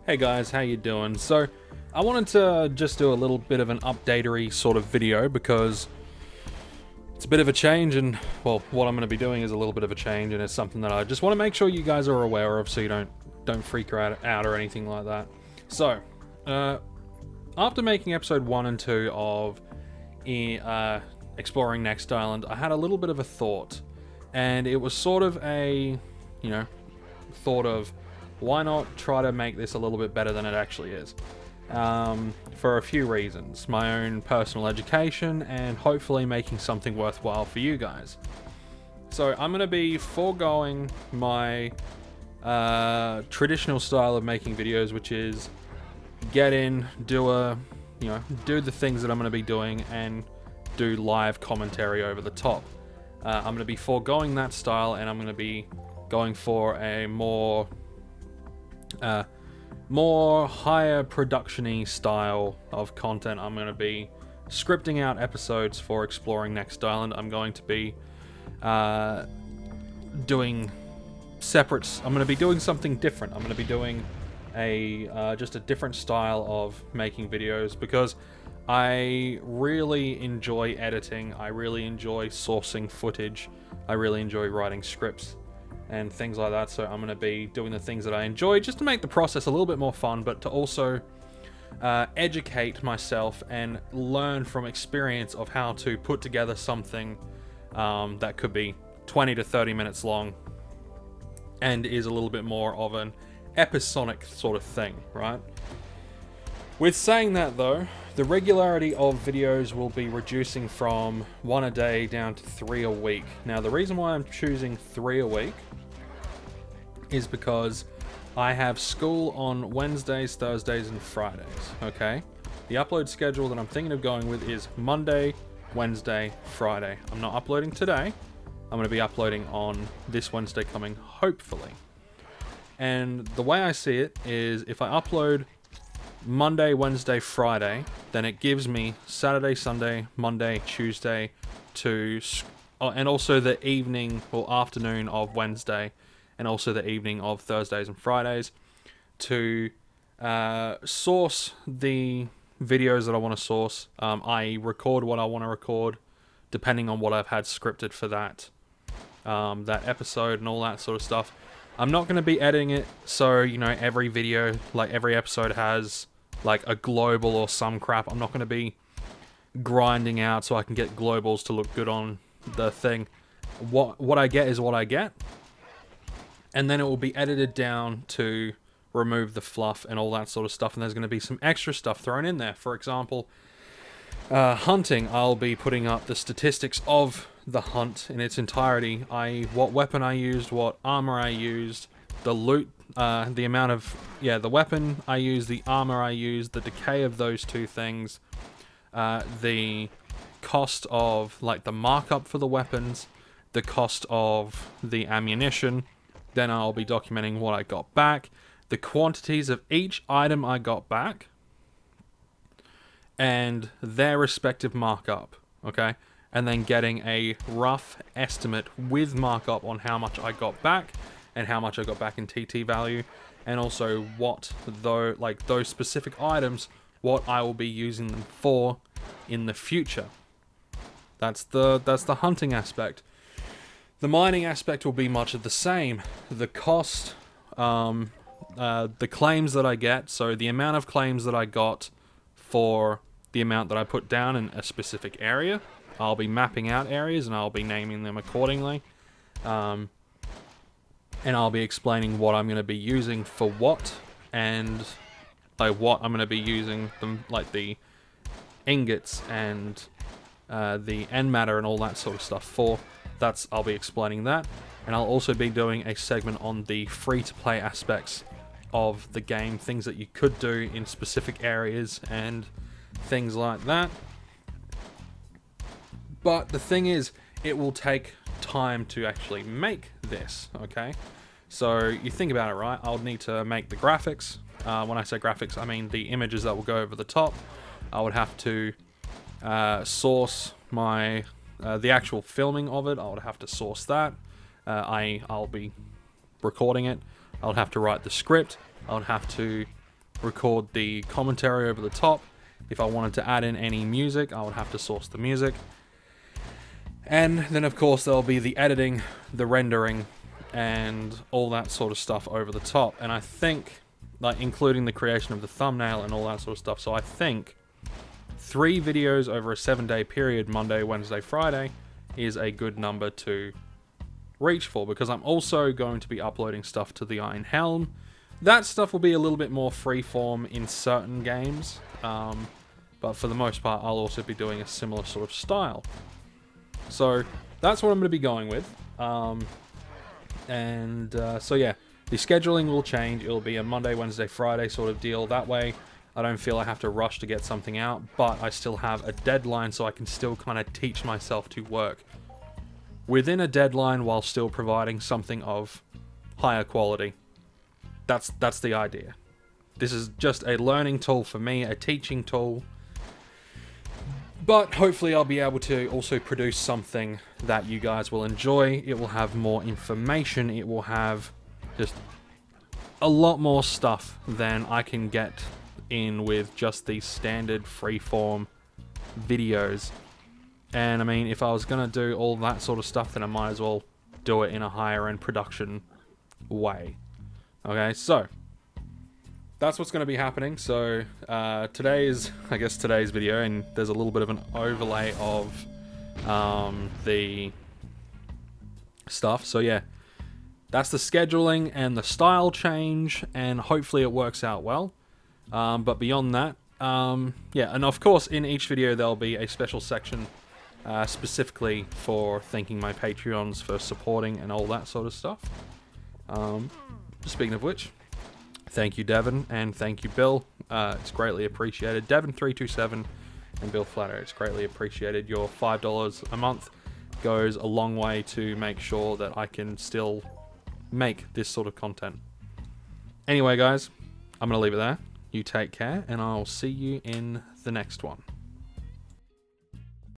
Hey guys, how you doing? So, I wanted to just do a little bit of an updatery sort of video because it's a bit of a change and, well, what I'm going to be doing is a little bit of a change and it's something that I just want to make sure you guys are aware of so you don't freak out or anything like that. So, after making episode 1 and 2 of Exploring Next Island, I had a little bit of a thought, and it was sort of a, thought of, why not try to make this a little bit better than it actually is? For a few reasons. My own personal education and hopefully making something worthwhile for you guys. So I'm going to be foregoing my traditional style of making videos, which is get in, do the things that I'm going to be doing and do live commentary over the top. I'm going to be foregoing that style and I'm going to be going for a more higher production-y style of content. I'm going to be scripting out episodes for Exploring Next Island. I'm going to be doing separates. I'm going to be doing something different. I'm going to be doing just a different style of making videos because I really enjoy editing. I really enjoy sourcing footage. I really enjoy writing scripts and things like that, so I'm going to be doing the things that I enjoy just to make the process a little bit more fun, but to also educate myself and learn from experience of how to put together something that could be 20 to 30 minutes long and is a little bit more of an episodic sort of thing, right? With saying that though, the regularity of videos will be reducing from 1 a day down to 3 a week. Now the reason why I'm choosing 3 a week is because I have school on Wednesdays, Thursdays, and Fridays, okay? The upload schedule that I'm thinking of going with is Monday, Wednesday, Friday. I'm not uploading today. I'm going to be uploading on this Wednesday coming, hopefully. And the way I see it is if I upload Monday, Wednesday, Friday, then it gives me Saturday, Sunday, Monday, Tuesday and also the evening or afternoon of Wednesday, and also the evening of Thursdays and Fridays to source the videos that I want to source. I record what I want to record depending on what I've had scripted for that episode and all that sort of stuff. I'm not going to be editing it so, every video, like every episode has like a global or some crap. I'm not going to be grinding out so I can get globals to look good on the thing. What I get is what I get. And then it will be edited down to remove the fluff and all that sort of stuff. And there's going to be some extra stuff thrown in there. For example, hunting, I'll be putting up the statistics of the hunt in its entirety, what weapon I used, what armor I used, the loot, the amount of, the weapon I used, the armor I used, the decay of those two things, the cost of, like, the markup for the weapons, the cost of the ammunition. Then I'll be documenting what I got back, the quantities of each item I got back, and their respective markup, okay? And then getting a rough estimate with markup on how much I got back and how much I got back in TT value, and also what those specific items, what I will be using them for in the future. That's the hunting aspect. The mining aspect will be much of the same. The cost, the claims that I get, so the amount of claims that I got for the amount that I put down in a specific area. I'll be mapping out areas and I'll be naming them accordingly. And I'll be explaining what I'm going to be using for what, and what I'm going to be using them, like the ingots and the end matter and all that sort of stuff for. I'll be explaining that, and I'll also be doing a segment on the free-to-play aspects of the game, things that you could do in specific areas and things like that. But the thing is, it will take time to actually make this, okay? So you think about it, right? I'll need to make the graphics. When I say graphics, I mean the images that will go over the top. I would have to source my the actual filming of it. I would have to source that. I'll be recording it. I'll have to write the script. I'll have to record the commentary over the top. If I wanted to add in any music, I would have to source the music. And then of course there'll be the editing, the rendering, and all that sort of stuff over the top. And I think, like, including the creation of the thumbnail and all that sort of stuff. So I think 3 videos over a 7-day period, Monday, Wednesday, Friday, is a good number to reach for, because I'm also going to be uploading stuff to the Iron Helm. That stuff will be a little bit more freeform in certain games, but for the most part I'll also be doing a similar sort of style. So that's what I'm going to be going with. So yeah, the scheduling will change. It'll be a Monday, Wednesday, Friday sort of deal. That way I don't feel I have to rush to get something out, but I still have a deadline, so I can still kind of teach myself to work within a deadline while still providing something of higher quality. That's the idea. This is just a learning tool for me, a teaching tool. But hopefully I'll be able to also produce something that you guys will enjoy. It will have more information. It will have just a lot more stuff than I can get in with just these standard freeform videos. And I mean, if I was going to do all that sort of stuff, then I might as well do it in a higher end production way. Okay, so that's what's going to be happening. So today is, I guess, today's video, and there's a little bit of an overlay of the stuff. So yeah, that's the scheduling and the style change, and hopefully it works out well. But beyond that, yeah, and of course in each video there'll be a special section specifically for thanking my Patreons for supporting and all that sort of stuff. Speaking of which, thank you Devin, and thank you Bill. It's greatly appreciated. Devin327 and Bill Flatter, it's greatly appreciated. Your $5 a month goes a long way to make sure that I can still make this sort of content. Anyway guys, I'm going to leave it there. You take care, and I'll see you in the next one.